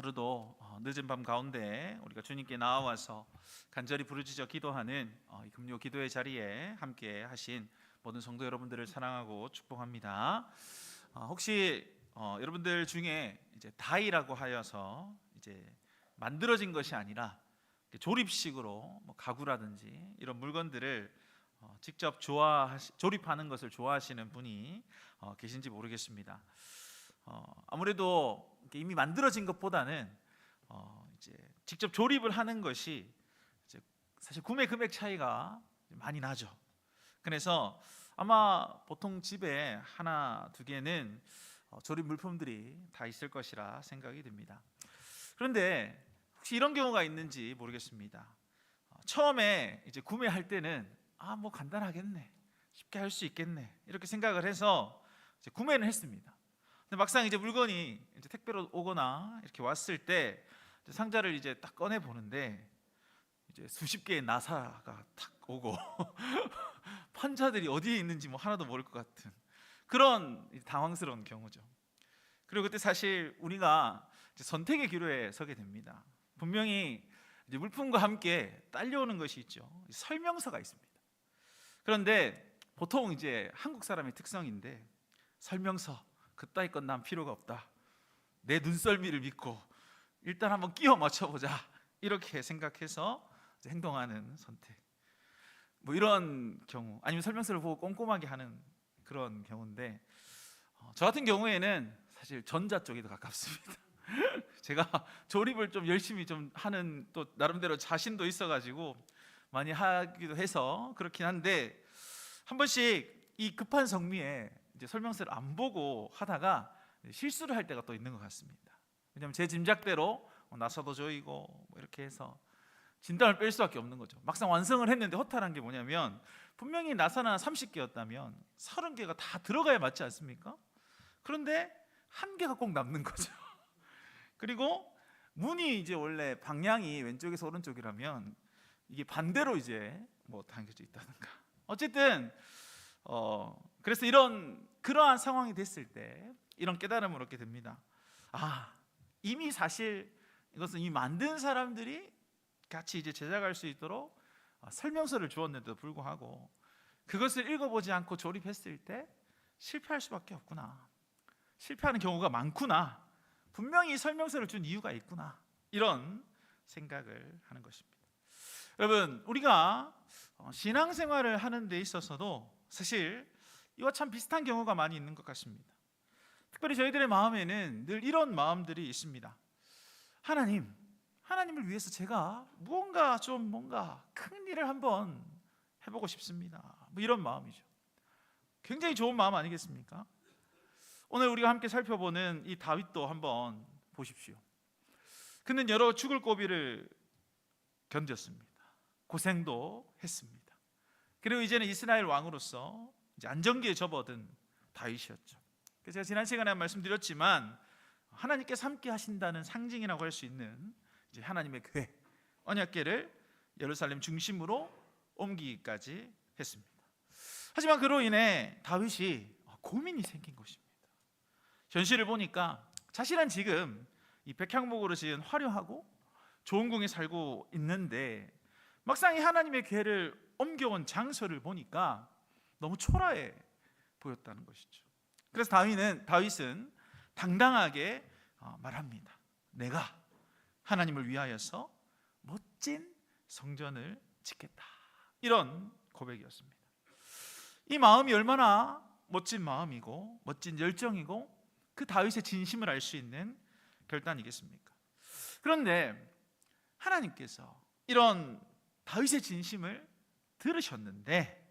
하루도 늦은 밤 가운데 우리가 주님께 나와서 간절히 부르짖어 기도하는 이 금요 기도의 자리에 함께 하신 모든 성도 여러분들을 사랑하고 축복합니다. 혹시 여러분들 중에 이제 다이라고 하여서 이제 만들어진 것이 아니라 조립식으로 가구라든지 이런 물건들을 직접 조립하는 것을 좋아하시는 분이 계신지 모르겠습니다. 아무래도 이미 만들어진 것보다는 이제 직접 조립을 하는 것이 이제 사실 구매 금액 차이가 많이 나죠. 그래서 아마 보통 집에 하나 두 개는 조립 물품들이 다 있을 것이라 생각이 듭니다. 그런데 혹시 이런 경우가 있는지 모르겠습니다. 처음에 이제 구매할 때는 뭐 간단하겠네, 쉽게 할 수 있겠네 이렇게 생각을 해서 이제 구매는 했습니다. 근데 막상 이제 물건이 이제 택배로 오거나 이렇게 왔을 때 이제 상자를 이제 딱 꺼내 보는데 이제 수십 개의 나사가 탁 오고 판자들이 어디에 있는지 하나도 모를 것 같은 그런 당황스러운 경우죠. 그리고 그때 사실 우리가 이제 선택의 기로에 서게 됩니다. 분명히 이제 물품과 함께 딸려오는 것이 있죠. 설명서가 있습니다. 그런데 보통 이제 한국 사람의 특성인데 설명서 그따위 건 난 필요가 없다, 내 눈썰미를 믿고 일단 한번 끼워 맞춰보자 이렇게 생각해서 행동하는 선택, 이런 경우, 아니면 설명서를 보고 꼼꼼하게 하는 그런 경우인데 저 같은 경우에는 사실 전자 쪽이 더 가깝습니다. 제가 조립을 좀 열심히 좀 하는 또 나름대로 자신도 있어가지고 많이 하기도 해서 그렇긴 한데 한 번씩 이 급한 성미에 이제 설명서를 안 보고 하다가 실수를 할 때가 또 있는 것 같습니다. 왜냐하면 제 짐작대로 나사도 조이고 이렇게 해서 진단을 뺄 수밖에 없는 거죠. 막상 완성을 했는데 허탈한 게 뭐냐면 분명히 나사는 30개였다면 30개가 다 들어가야 맞지 않습니까? 그런데 한 개가 꼭 남는 거죠. 그리고 문이 이제 원래 방향이 왼쪽에서 오른쪽이라면 이게 반대로 이제 당겨져 있다든가 어쨌든 그래서 그러한 상황이 됐을 때 이런 깨달음을 얻게 됩니다. 이미 사실 이것은 이 만든 사람들이 같이 이제 제작할 수 있도록 설명서를 주었는데도 불구하고 그것을 읽어보지 않고 조립했을 때 실패할 수밖에 없구나, 실패하는 경우가 많구나, 분명히 설명서를 준 이유가 있구나, 이런 생각을 하는 것입니다. 여러분, 우리가 신앙생활을 하는 데 있어서도 사실 이와 참 비슷한 경우가 많이 있는 것 같습니다. 특별히 저희들의 마음에는 늘 이런 마음들이 있습니다. 하나님을 위해서 제가 뭔가 큰 일을 한번 해보고 싶습니다, 이런 마음이죠. 굉장히 좋은 마음 아니겠습니까? 오늘 우리가 함께 살펴보는 이 다윗도 한번 보십시오. 그는 여러 죽을 고비를 견뎠습니다. 고생도 했습니다. 그리고 이제는 이스라엘 왕으로서 이제 안정기에 접어든 다윗이었죠. 그래서 제가 지난 시간에 말씀드렸지만 하나님께서 함께 하신다는 상징이라고 할 수 있는 이제 하나님의 궤, 언약궤를 예루살렘 중심으로 옮기기까지 했습니다. 하지만 그로 인해 다윗이 고민이 생긴 것입니다. 현실을 보니까 자신은 지금 이 백향목으로 지은 화려하고 좋은 궁에 살고 있는데 막상 이 하나님의 궤를 옮겨온 장소를 보니까 너무 초라해 보였다는 것이죠. 그래서 다윗은 당당하게 말합니다. 내가 하나님을 위하여서 멋진 성전을 짓겠다, 이런 고백이었습니다. 이 마음이 얼마나 멋진 마음이고 멋진 열정이고 그 다윗의 진심을 알 수 있는 결단이겠습니까? 그런데 하나님께서 이런 다윗의 진심을 들으셨는데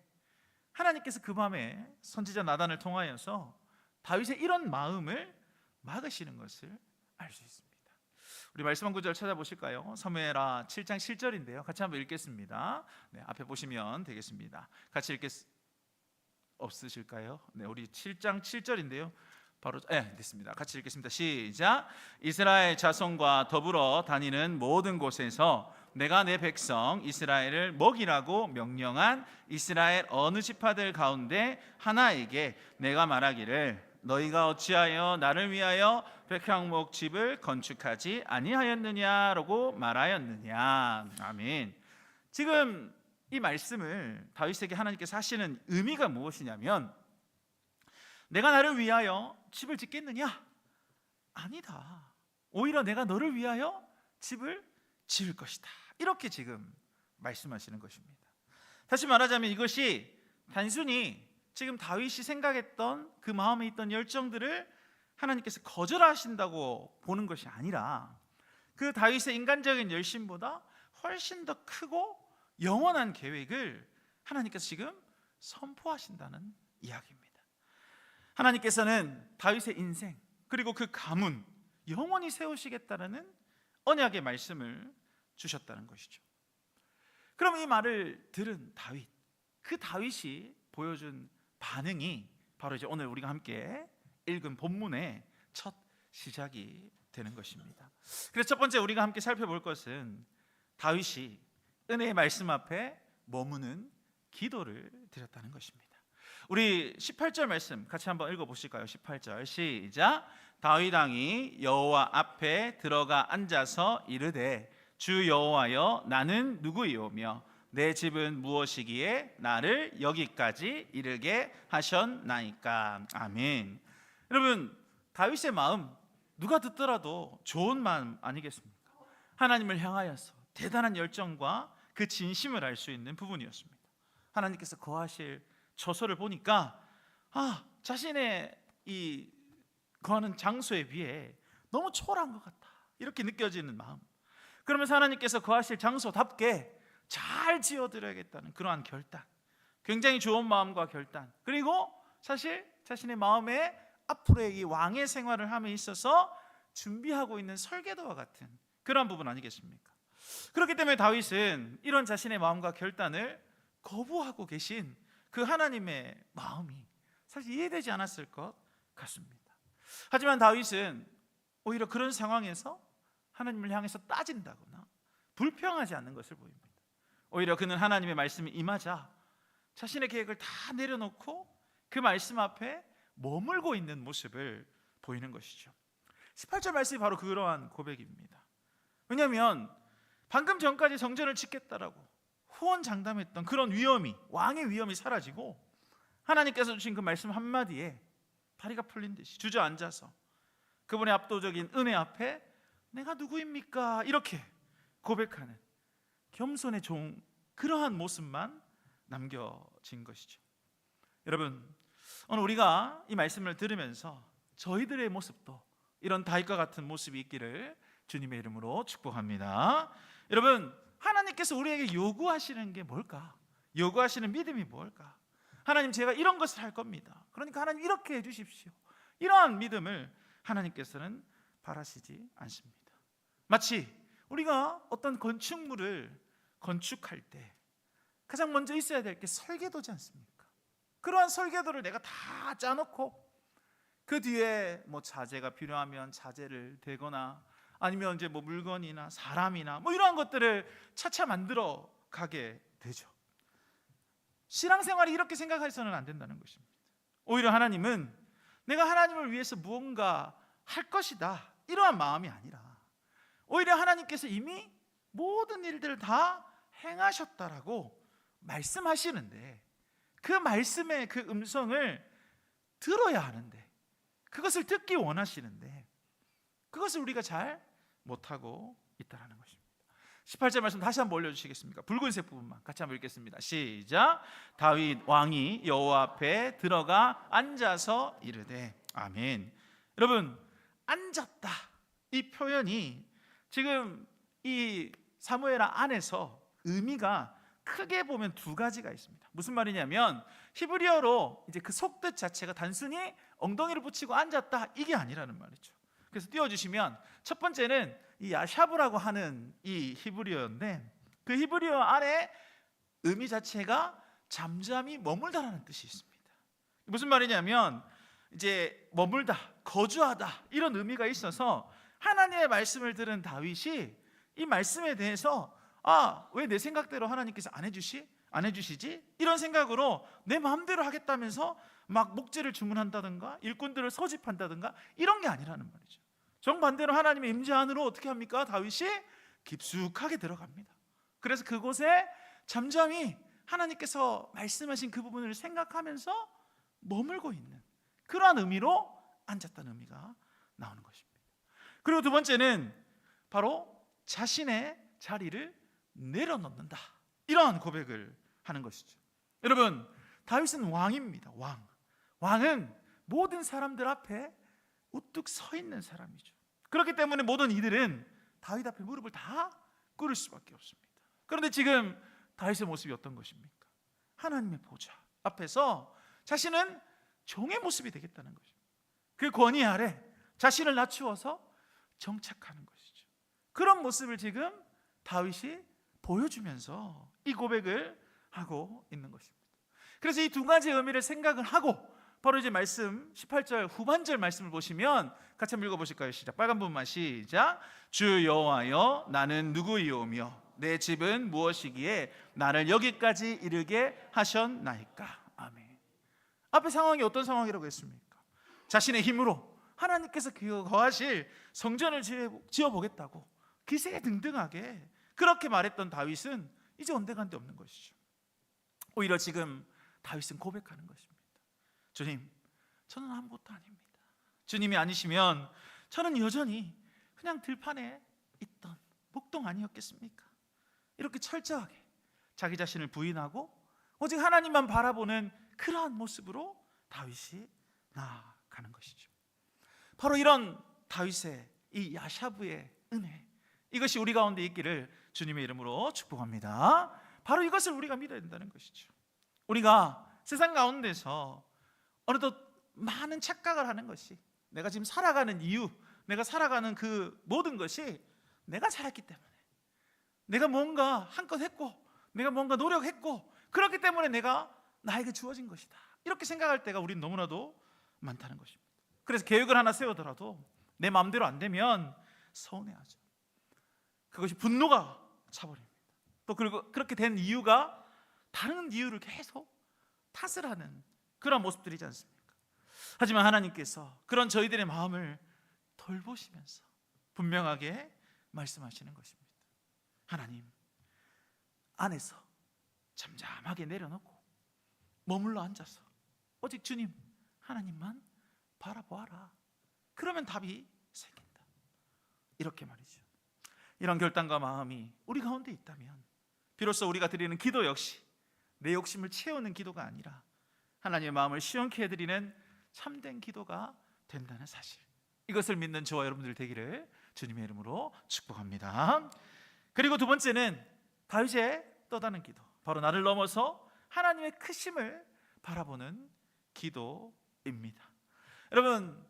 하나님께서 그 밤에 선지자 나단을 통하여서 다윗의 이런 마음을 막으시는 것을 알 수 있습니다. 우리 말씀 한 구절 찾아보실까요? 사무엘하 7장 7절인데요 같이 한번 읽겠습니다. 앞에 보시면 되겠습니다. 같이 없으실까요? 우리 7장 7절인데요 바로 됐습니다. 같이 읽겠습니다. 시작. 이스라엘 자손과 더불어 다니는 모든 곳에서 내가 내 백성 이스라엘을 먹이라고 명령한 이스라엘 어느 지파들 가운데 하나에게 내가 말하기를 너희가 어찌하여 나를 위하여 백향목 집을 건축하지 아니하였느냐라고 말하였느냐. 아멘. 지금 이 말씀을 다윗에게 하나님께서 하시는 의미가 무엇이냐면, 내가 나를 위하여 집을 짓겠느냐? 아니다. 오히려 내가 너를 위하여 집을 지을 것이다. 이렇게 지금 말씀하시는 것입니다. 다시 말하자면 이것이 단순히 지금 다윗이 생각했던 그 마음에 있던 열정들을 하나님께서 거절하신다고 보는 것이 아니라, 그 다윗의 인간적인 열심보다 훨씬 더 크고 영원한 계획을 하나님께서 지금 선포하신다는 이야기입니다. 하나님께서는 다윗의 인생 그리고 그 가문 영원히 세우시겠다는 언약의 말씀을 주셨다는 것이죠. 그럼 이 말을 들은 다윗, 그 다윗이 보여준 반응이 바로 이제 오늘 우리가 함께 읽은 본문의 첫 시작이 되는 것입니다. 그래서 첫 번째 우리가 함께 살펴볼 것은 다윗이 은혜의 말씀 앞에 머무는 기도를 드렸다는 것입니다. 우리 18절 말씀 같이 한번 읽어보실까요? 18절 시작. 다윗 왕이 여호와 앞에 들어가 앉아서 이르되 주 여호와여 나는 누구이오며 내 집은 무엇이기에 나를 여기까지 이르게 하셨나이까. 아멘. 여러분, 다윗의 마음 누가 듣더라도 좋은 마음 아니겠습니까? 하나님을 향하여서 대단한 열정과 그 진심을 알 수 있는 부분이었습니다. 하나님께서 거하실 처소를 보니까 자신의 이 거하는 장소에 비해 너무 초라한 것 같다, 이렇게 느껴지는 마음. 그러면서 하나님께서 거하실 장소답게 잘 지어드려야겠다는 그러한 결단, 굉장히 좋은 마음과 결단, 그리고 사실 자신의 마음에 앞으로의 이 왕의 생활을 함에 있어서 준비하고 있는 설계도와 같은 그러한 부분 아니겠습니까? 그렇기 때문에 다윗은 이런 자신의 마음과 결단을 거부하고 계신 그 하나님의 마음이 사실 이해되지 않았을 것 같습니다. 하지만 다윗은 오히려 그런 상황에서 하나님을 향해서 따진다거나 불평하지 않는 것을 보입니다. 오히려 그는 하나님의 말씀이 임하자 자신의 계획을 다 내려놓고 그 말씀 앞에 머물고 있는 모습을 보이는 것이죠. 18절 말씀이 바로 그러한 고백입니다. 왜냐하면 방금 전까지 성전을 짓겠다라고 후원장담했던 그런 위험이, 왕의 위험이 사라지고 하나님께서 주신 그 말씀 한마디에 다리가 풀린 듯이 주저앉아서 그분의 압도적인 은혜 앞에 내가 누구입니까? 이렇게 고백하는 겸손의 종, 그러한 모습만 남겨진 것이죠. 여러분, 오늘 우리가 이 말씀을 들으면서 저희들의 모습도 이런 다윗과 같은 모습이 있기를 주님의 이름으로 축복합니다. 여러분, 하나님께서 우리에게 요구하시는 게 뭘까? 요구하시는 믿음이 뭘까? 하나님, 제가 이런 것을 할 겁니다. 그러니까 하나님 이렇게 해주십시오. 이러한 믿음을 하나님께서는 바라시지 않습니다. 마치 우리가 어떤 건축물을 건축할 때 가장 먼저 있어야 될 게 설계도지 않습니까? 그러한 설계도를 내가 다 짜놓고 그 뒤에 뭐 자재가 필요하면 자재를 대거나 아니면 이제 뭐 물건이나 사람이나 뭐 이러한 것들을 차차 만들어 가게 되죠. 신앙생활이 이렇게 생각해서는 안 된다는 것입니다. 오히려 하나님은 내가 하나님을 위해서 무언가 할 것이다, 이러한 마음이 아니라 오히려 하나님께서 이미 모든 일들을 다 행하셨다라고 말씀하시는데 그 말씀의 그 음성을 들어야 하는데, 그것을 듣기 원하시는데 그것을 우리가 잘 못하고 있다는 것입니다. 18절 말씀 다시 한번 올려주시겠습니까? 붉은색 부분만 같이 한번 읽겠습니다. 시작. 다윗 왕이 여호와 앞에 들어가 앉아서 이르되. 아멘. 여러분, 앉았다, 이 표현이 지금 이 사무엘하 안에서 의미가 크게 보면 두 가지가 있습니다. 무슨 말이냐면 히브리어로 이제 그 속뜻 자체가 단순히 엉덩이를 붙이고 앉았다, 이게 아니라는 말이죠. 그래서 띄워주시면 첫 번째는 이 야샤브라고 하는 이 히브리어인데 그 히브리어 안에 의미 자체가 잠잠히 머물다라는 뜻이 있습니다. 무슨 말이냐면 이제 머물다, 거주하다, 이런 의미가 있어서 하나님의 말씀을 들은 다윗이 이 말씀에 대해서 왜 내 생각대로 하나님께서 안 해주시? 안 해주시지? 이런 생각으로 내 마음대로 하겠다면서 막 목재를 주문한다든가 일꾼들을 소집한다든가 이런 게 아니라는 말이죠. 정반대로 하나님의 임재 안으로 어떻게 합니까? 다윗이 깊숙하게 들어갑니다. 그래서 그곳에 잠잠히 하나님께서 말씀하신 그 부분을 생각하면서 머물고 있는 그러한 의미로 앉았다는 의미가 나오는 것입니다. 그리고 두 번째는 바로 자신의 자리를 내려놓는다, 이러한 고백을 하는 것이죠. 여러분, 다윗은 왕입니다. 왕은 모든 사람들 앞에 우뚝 서 있는 사람이죠. 그렇기 때문에 모든 이들은 다윗 앞에 무릎을 다 꿇을 수밖에 없습니다. 그런데 지금 다윗의 모습이 어떤 것입니까? 하나님의 보좌 앞에서 자신은 종의 모습이 되겠다는 것입니다. 그 권위 아래 자신을 낮추어서 정착하는 것이죠. 그런 모습을 지금 다윗이 보여주면서 이 고백을 하고 있는 것입니다. 그래서 이 두 가지 의미를 생각을 하고 바로 이제 말씀 18절 후반절 말씀을 보시면 같이 한번 읽어보실까요? 시작. 빨간 부분만 시작. 주 여호와여, 나는 누구이오며 내 집은 무엇이기에 나를 여기까지 이르게 하셨나이까. 아멘. 앞에 상황이 어떤 상황이라고 했습니까? 자신의 힘으로 하나님께서 거하실 성전을 지어보겠다고 기세등등하게 그렇게 말했던 다윗은 이제 온데간데 없는 것이죠. 오히려 지금 다윗은 고백하는 것입니다. 주님, 저는 아무것도 아닙니다. 주님이 아니시면 저는 여전히 그냥 들판에 있던 목동 아니었겠습니까? 이렇게 철저하게 자기 자신을 부인하고 오직 하나님만 바라보는 그러한 모습으로 다윗이 나아가는 것이죠. 바로 이런 다윗의 이 야샤브의 은혜, 이것이 우리 가운데 있기를 주님의 이름으로 축복합니다. 바로 이것을 우리가 믿어야 된다는 것이죠. 우리가 세상 가운데서 어느덧 많은 착각을 하는 것이, 내가 지금 살아가는 이유, 내가 살아가는 그 모든 것이 내가 잘했기 때문에, 내가 뭔가 한껏 했고, 내가 뭔가 노력했고, 그렇기 때문에 나에게 주어진 것이다, 이렇게 생각할 때가 우린 너무나도 많다는 것입니다. 그래서 계획을 하나 세우더라도 내 마음대로 안 되면 서운해하죠. 그것이 분노가 차버립니다. 또 그리고 그렇게 된 이유가 다른 이유를 계속 탓을 하는 그런 모습들이지 않습니까? 하지만 하나님께서 그런 저희들의 마음을 돌보시면서 분명하게 말씀하시는 것입니다. 하나님 안에서 잠잠하게 내려놓고 머물러 앉아서 오직 주님 하나님만 바라보아라. 그러면 답이 생긴다. 이렇게 말이죠. 이런 결단과 마음이 우리 가운데 있다면 비로소 우리가 드리는 기도 역시 내 욕심을 채우는 기도가 아니라 하나님의 마음을 시원케 해드리는 참된 기도가 된다는 사실, 이것을 믿는 저와 여러분들 되기를 주님의 이름으로 축복합니다. 그리고 두 번째는 다윗의 또 다른 기도, 바로 나를 넘어서 하나님의 크심을 바라보는 기도입니다. 여러분,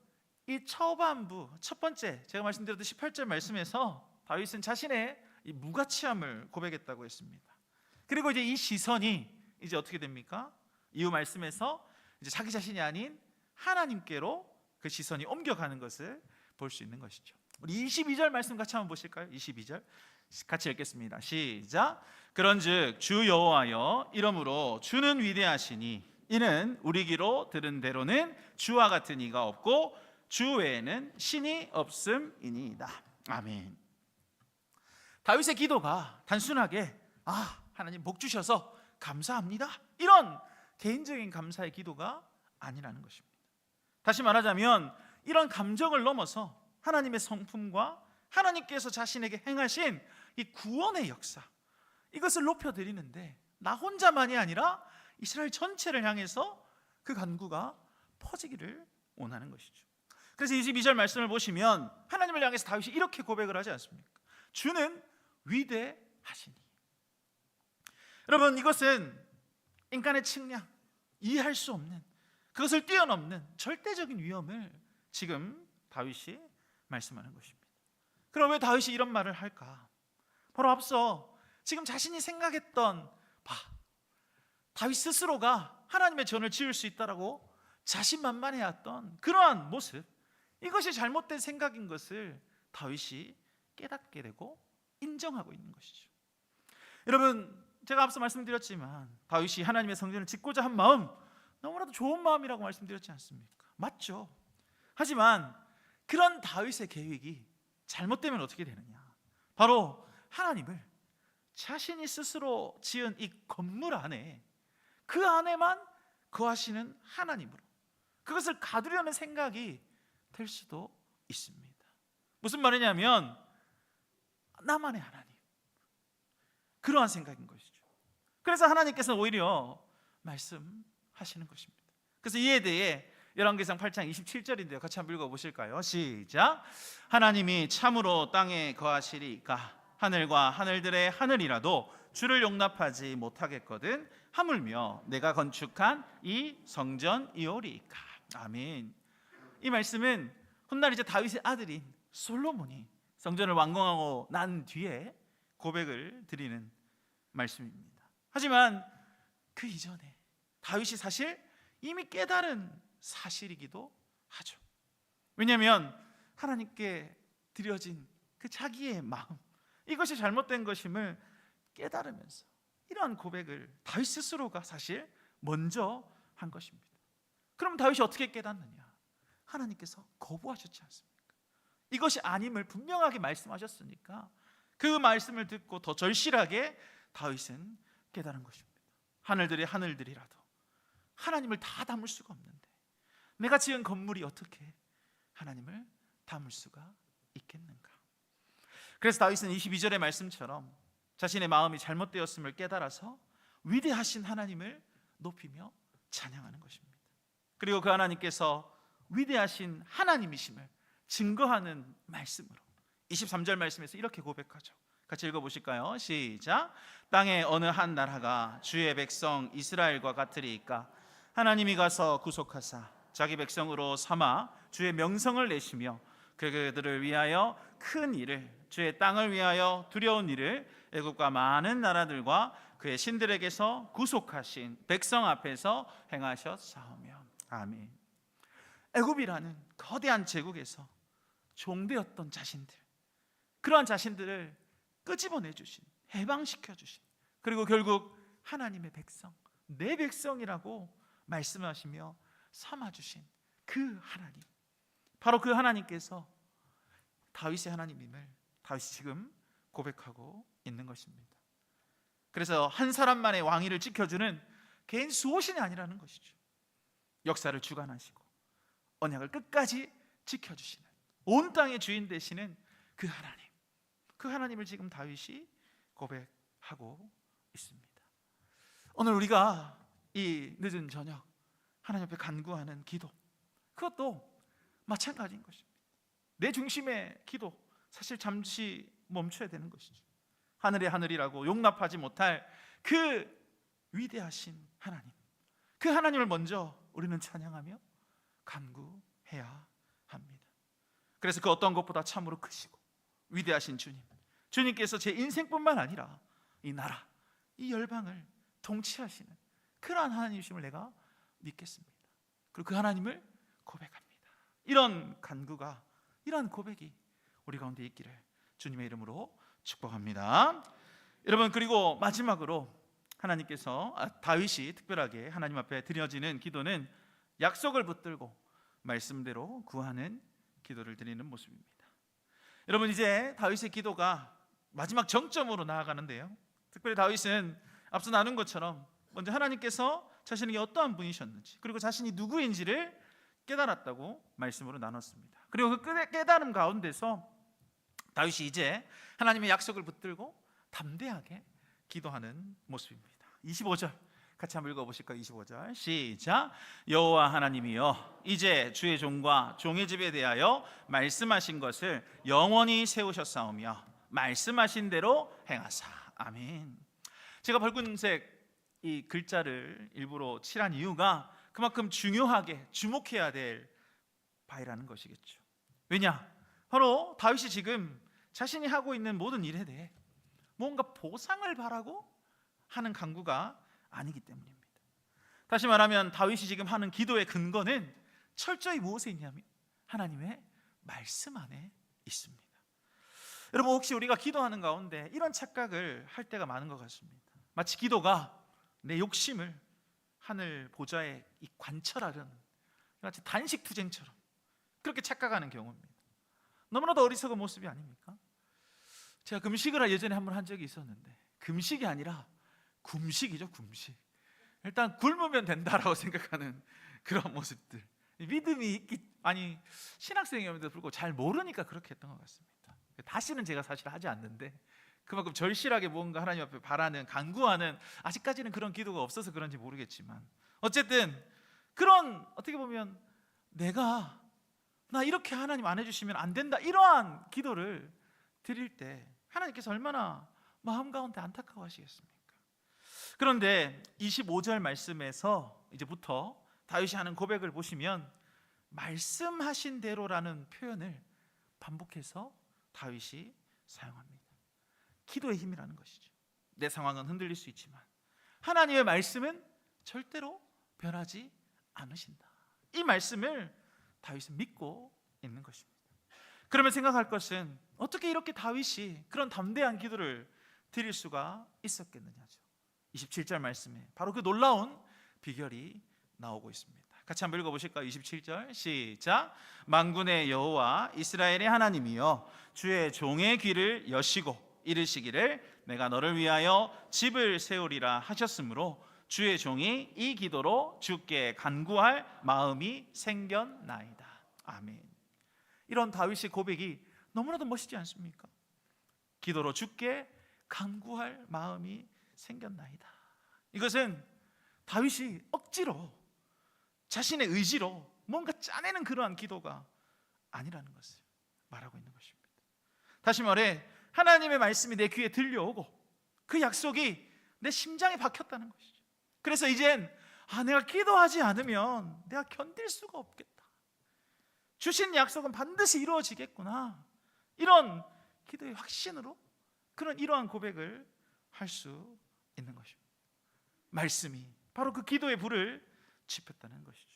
이 초반부 첫 번째 제가 말씀드렸던 18절 말씀에서 다윗은 자신의 이 무가치함을 고백했다고 했습니다. 그리고 이제 이 시선이 이제 어떻게 됩니까? 이후 말씀에서 이제 자기 자신이 아닌 하나님께로 그 시선이 옮겨가는 것을 볼 수 있는 것이죠. 우리 22절 말씀 같이 한번 보실까요? 22절 같이 읽겠습니다. 시작. 그런즉 주 여호와여, 이러므로 주는 위대하시니 이는 우리 귀로 들은 대로는 주와 같은 이가 없고 주 외에는 신이 없음이니이다. 아멘. 다윗의 기도가 단순하게 하나님 복 주셔서 감사합니다, 이런 개인적인 감사의 기도가 아니라는 것입니다. 다시 말하자면 이런 감정을 넘어서 하나님의 성품과 하나님께서 자신에게 행하신 이 구원의 역사, 이것을 높여드리는데 나 혼자만이 아니라 이스라엘 전체를 향해서 그 간구가 퍼지기를 원하는 것이죠. 그래서 22절 말씀을 보시면 하나님을 향해서 다윗이 이렇게 고백을 하지 않습니까? 주는 위대하시니. 여러분, 이것은 인간의 측량, 이해할 수 없는, 그것을 뛰어넘는 절대적인 위엄을 지금 다윗이 말씀하는 것입니다. 그럼 왜 다윗이 이런 말을 할까? 바로 앞서 지금 자신이 생각했던 다윗 스스로가 하나님의 전을 지을 수 있다라고 자신만만해왔던 그러한 모습, 이것이 잘못된 생각인 것을 다윗이 깨닫게 되고 인정하고 있는 것이죠. 여러분, 제가 앞서 말씀드렸지만 다윗이 하나님의 성전을 짓고자 한 마음, 너무나도 좋은 마음이라고 말씀드렸지 않습니까? 맞죠. 하지만 그런 다윗의 계획이 잘못되면 어떻게 되느냐? 바로 하나님을 자신이 스스로 지은 이 건물 안에, 그 안에만 거하시는 하나님으로, 그것을 가두려는 생각이 될 수도 있습니다. 무슨 말이냐면 나만의 하나님, 그러한 생각인 것이죠. 그래서 하나님께서는 오히려 말씀하시는 것입니다. 그래서 이에 대해 열왕기상 8장 27절인데요. 같이 한번 읽어보실까요? 시작. 하나님이 참으로 땅에 거하시리이까 하늘과 하늘들의 하늘이라도 주를 용납하지 못하겠거든 하물며 내가 건축한 이 성전이오리이까. 아멘. 이 말씀은 훗날 이제 다윗의 아들인 솔로몬이 성전을 완공하고 난 뒤에 고백을 드리는 말씀입니다. 하지만 그 이전에 다윗이 사실 이미 깨달은 사실이기도 하죠. 왜냐하면 하나님께 드려진 그 자기의 마음, 이것이 잘못된 것임을 깨달으면서 이러한 고백을 다윗 스스로가 사실 먼저 한 것입니다. 그럼 다윗이 어떻게 깨닫느냐? 하나님께서 거부하셨지 않습니까? 이것이 아님을 분명하게 말씀하셨으니까 그 말씀을 듣고 더 절실하게 다윗은 깨달은 것입니다. 하늘들의 하늘들이라도 하나님을 다 담을 수가 없는데 내가 지은 건물이 어떻게 하나님을 담을 수가 있겠는가? 그래서 다윗은 22절의 말씀처럼 자신의 마음이 잘못되었음을 깨달아서 위대하신 하나님을 높이며 찬양하는 것입니다. 그리고 그 하나님께서 위대하신 하나님이심을 증거하는 말씀으로 23절 말씀에서 이렇게 고백하죠. 같이 읽어보실까요? 시작. 땅의 어느 한 나라가 주의 백성 이스라엘과 같으리이까 하나님이 가서 구속하사 자기 백성으로 삼아 주의 명성을 내시며 그들을 위하여 큰 일을, 주의 땅을 위하여 두려운 일을 애국과 많은 나라들과 그의 신들에게서 구속하신 백성 앞에서 행하셨사오며. 아멘. 애굽이라는 거대한 제국에서 종되었던 자신들, 그러한 자신들을 끄집어내 주신, 해방시켜 주신, 그리고 결국 하나님의 백성, 내 백성이라고 말씀하시며 삼아주신 그 하나님, 바로 그 하나님께서 다윗의 하나님임을 다윗이 지금 고백하고 있는 것입니다. 그래서 한 사람만의 왕위를 지켜주는 개인 수호신이 아니라는 것이죠. 역사를 주관하시고 언약을 끝까지 지켜주시는, 온 땅의 주인 되시는 그 하나님, 그 하나님을 지금 다윗이 고백하고 있습니다. 오늘 우리가 이 늦은 저녁 하나님 앞에 간구하는 기도, 그것도 마찬가지인 것입니다. 내 중심의 기도, 사실 잠시 멈춰야 되는 것이죠. 하늘의 하늘이라고 용납하지 못할 그 위대하신 하나님, 그 하나님을 먼저 우리는 찬양하며 간구해야 합니다. 그래서 그 어떤 것보다 참으로 크시고 위대하신 주님, 주님께서 제 인생뿐만 아니라 이 나라, 이 열방을 통치하시는 그러한 하나님이심을 내가 믿겠습니다. 그리고 그 하나님을 고백합니다. 이런 간구가, 이런 고백이 우리 가운데 있기를 주님의 이름으로 축복합니다. 여러분, 그리고 마지막으로 하나님께서 다윗이 특별하게 하나님 앞에 드려지는 기도는 약속을 붙들고 말씀대로 구하는 기도를 드리는 모습입니다. 여러분, 이제 다윗의 기도가 마지막 정점으로 나아가는데요, 특별히 다윗은 앞서 나눈 것처럼 먼저 하나님께서 자신에게 어떠한 분이셨는지, 그리고 자신이 누구인지를 깨달았다고 말씀으로 나눴습니다. 그리고 그 깨달음 가운데서 다윗이 이제 하나님의 약속을 붙들고 담대하게 기도하는 모습입니다. 25절 같이 한번 읽어보실까요? 25절 시작. 여호와 하나님이여, 이제 주의 종과 종의 집에 대하여 말씀하신 것을 영원히 세우셨사오며 말씀하신 대로 행하사. 아멘. 제가 붉은색 이 글자를 일부러 칠한 이유가 그만큼 중요하게 주목해야 될 바이라는 것이겠죠. 왜냐? 바로 다윗이 지금 자신이 하고 있는 모든 일에 대해 뭔가 보상을 바라고 하는 간구가 아니기 때문입니다. 다시 말하면 다윗이 지금 하는 기도의 근거는 철저히 무엇에 있냐면 하나님의 말씀 안에 있습니다. 여러분, 혹시 우리가 기도하는 가운데 이런 착각을 할 때가 많은 것 같습니다. 마치 기도가 내 욕심을 하늘 보좌에 이 관철하려는 마치 단식 투쟁처럼 그렇게 착각하는 경우입니다. 너무나도 어리석은 모습이 아닙니까? 제가 금식을 예전에 한번 한 적이 있었는데, 금식이 아니라 굶식이죠, 굶식. 일단 굶으면 된다라고 생각하는 그런 모습들. 믿음이 있기, 아니 신학생이었는데도 불구하고 잘 모르니까 그렇게 했던 것 같습니다. 다시는 제가 사실 하지 않는데, 그만큼 절실하게 뭔가 하나님 앞에 바라는, 간구하는, 아직까지는 그런 기도가 없어서 그런지 모르겠지만 어쨌든 그런, 어떻게 보면 내가 나 이렇게 하나님 안 해주시면 안 된다, 이러한 기도를 드릴 때 하나님께서 얼마나 마음 가운데 안타까워하시겠습니까? 그런데 25절 말씀에서 이제부터 다윗이 하는 고백을 보시면 말씀하신 대로라는 표현을 반복해서 다윗이 사용합니다. 기도의 힘이라는 것이죠. 내 상황은 흔들릴 수 있지만 하나님의 말씀은 절대로 변하지 않으신다. 이 말씀을 다윗은 믿고 있는 것입니다. 그러면 생각할 것은, 어떻게 이렇게 다윗이 그런 담대한 기도를 드릴 수가 있었겠느냐죠. 27절 말씀에 바로 그 놀라운 비결이 나오고 있습니다. 같이 한번 읽어보실까요? 27절 시작. 만군의 여호와 이스라엘의 하나님이여, 주의 종의 귀를 여시고 이르시기를 내가 너를 위하여 집을 세우리라 하셨으므로 주의 종이 이 기도로 주께 간구할 마음이 생겼나이다. 아멘. 이런 다윗의 고백이 너무나도 멋있지 않습니까? 기도로 주께 간구할 마음이 생겼나이다. 이것은 다윗이 억지로, 자신의 의지로 뭔가 짜내는 그러한 기도가 아니라는 것을 말하고 있는 것입니다. 다시 말해, 하나님의 말씀이 내 귀에 들려오고 그 약속이 내 심장에 박혔다는 것이죠. 그래서 이젠 내가 기도하지 않으면 내가 견딜 수가 없겠다, 주신 약속은 반드시 이루어지겠구나, 이런 기도의 확신으로 이러한 고백을 할 수 있는 것입니다. 말씀이 바로 그 기도의 불을 지폈다는 것이죠.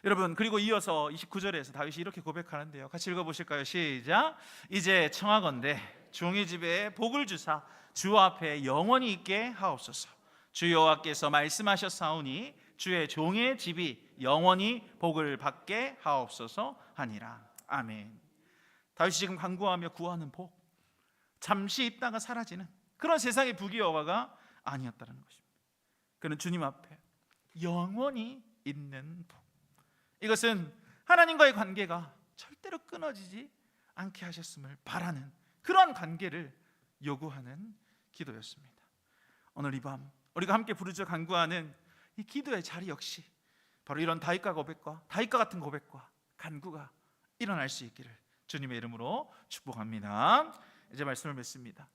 여러분, 그리고 이어서 29절에서 다윗이 이렇게 고백하는데요, 같이 읽어보실까요? 시작. 이제 청하건대 종의 집에 복을 주사 주 앞에 영원히 있게 하옵소서. 주 여호와께서 말씀하셨사오니 주의 종의 집이 영원히 복을 받게 하옵소서 하니라. 아멘. 다윗이 지금 간구하며 구하는 복, 잠시 있다가 사라지는 그런 세상의 부귀영화가 아니었다는 것입니다. 그는 주님 앞에 영원히 있는 복, 이것은 하나님과의 관계가 절대로 끊어지지 않게 하셨음을 바라는 그런 관계를 요구하는 기도였습니다. 오늘 이 밤 우리가 함께 부르짖어 간구하는 이 기도의 자리 역시 바로 이런 다윗과 같은 고백과 간구가 일어날 수 있기를 주님의 이름으로 축복합니다. 이제 말씀을 맺습니다.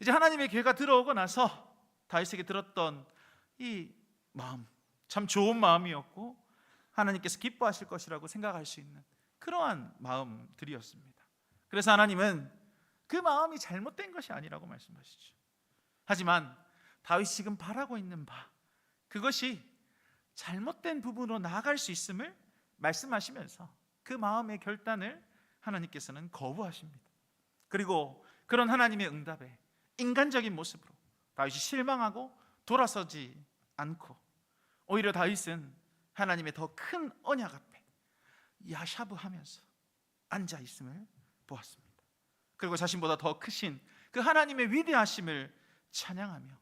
이제 하나님의 기회가 들어오고 나서 다윗에게 들었던 이 마음, 참 좋은 마음이었고 하나님께서 기뻐하실 것이라고 생각할 수 있는 그러한 마음들이었습니다. 그래서 하나님은 그 마음이 잘못된 것이 아니라고 말씀하시죠. 하지만 다윗이 지금 바라고 있는 바, 그것이 잘못된 부분으로 나아갈 수 있음을 말씀하시면서 그 마음의 결단을 하나님께서는 거부하십니다. 그리고 그런 하나님의 응답에 인간적인 모습으로 다윗이 실망하고 돌아서지 않고, 오히려 다윗은 하나님의 더 큰 언약 앞에 야샤브하면서 앉아 있음을 보았습니다. 그리고 자신보다 더 크신 그 하나님의 위대하심을 찬양하며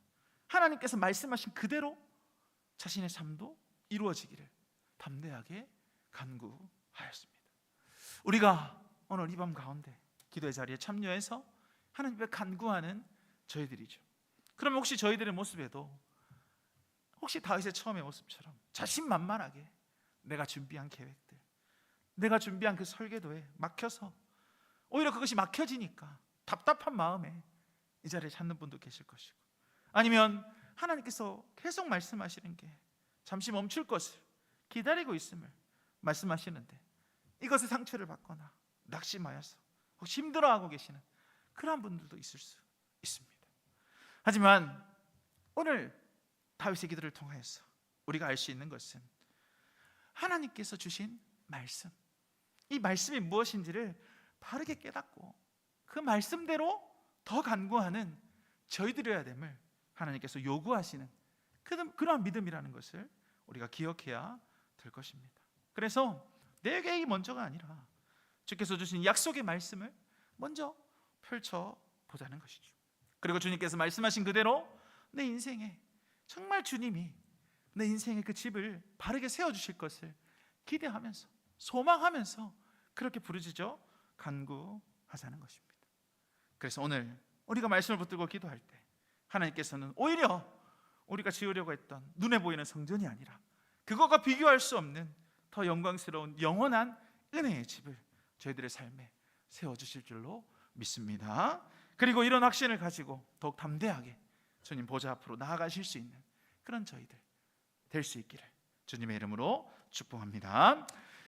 하나님께서 말씀하신 그대로 자신의 삶도 이루어지기를 담대하게 간구하였습니다. 우리가 오늘 이 밤 가운데 기도의 자리에 참여해서 하나님 앞에 간구하는 저희들이죠. 그럼 혹시 저희들의 모습에도 혹시 다윗의 처음의 모습처럼 자신만만하게 내가 준비한 계획들, 내가 준비한 그 설계도에 막혀서 오히려 그것이 막혀지니까 답답한 마음에 이 자리에 찾는 분도 계실 것이고, 아니면 하나님께서 계속 말씀하시는 게 잠시 멈출 것을 기다리고 있음을 말씀하시는데 이것에 상처를 받거나 낙심하여서 혹시 힘들어하고 계시는 그러한 분들도 있을 수 있습니다. 하지만 오늘 다윗의 기도를 통해서 우리가 알 수 있는 것은 하나님께서 주신 말씀, 이 말씀이 무엇인지를 바르게 깨닫고 그 말씀대로 더 간구하는 저희들이어야 됨을 하나님께서 요구하시는 그러한 믿음이라는 것을 우리가 기억해야 될 것입니다. 그래서 내 계획이 먼저가 아니라 주께서 주신 약속의 말씀을 먼저 펼쳐보자는 것이죠. 그리고 주님께서 말씀하신 그대로 내 인생에 정말 주님이 내 인생의 그 집을 바르게 세워주실 것을 기대하면서 소망하면서 그렇게 부르짖어 간구하자는 것입니다. 그래서 오늘 우리가 말씀을 붙들고 기도할 때 하나님께서는 오히려 우리가 지으려고 했던 눈에 보이는 성전이 아니라 그것과 비교할 수 없는 더 영광스러운 영원한 은혜의 집을 저희들의 삶에 세워주실 줄로 믿습니다. 그리고 이런 확신을 가지고 더욱 담대하게 주님 보좌 앞으로 나아가실 수 있는 그런 저희들 될 수 있기를 주님의 이름으로 축복합니다.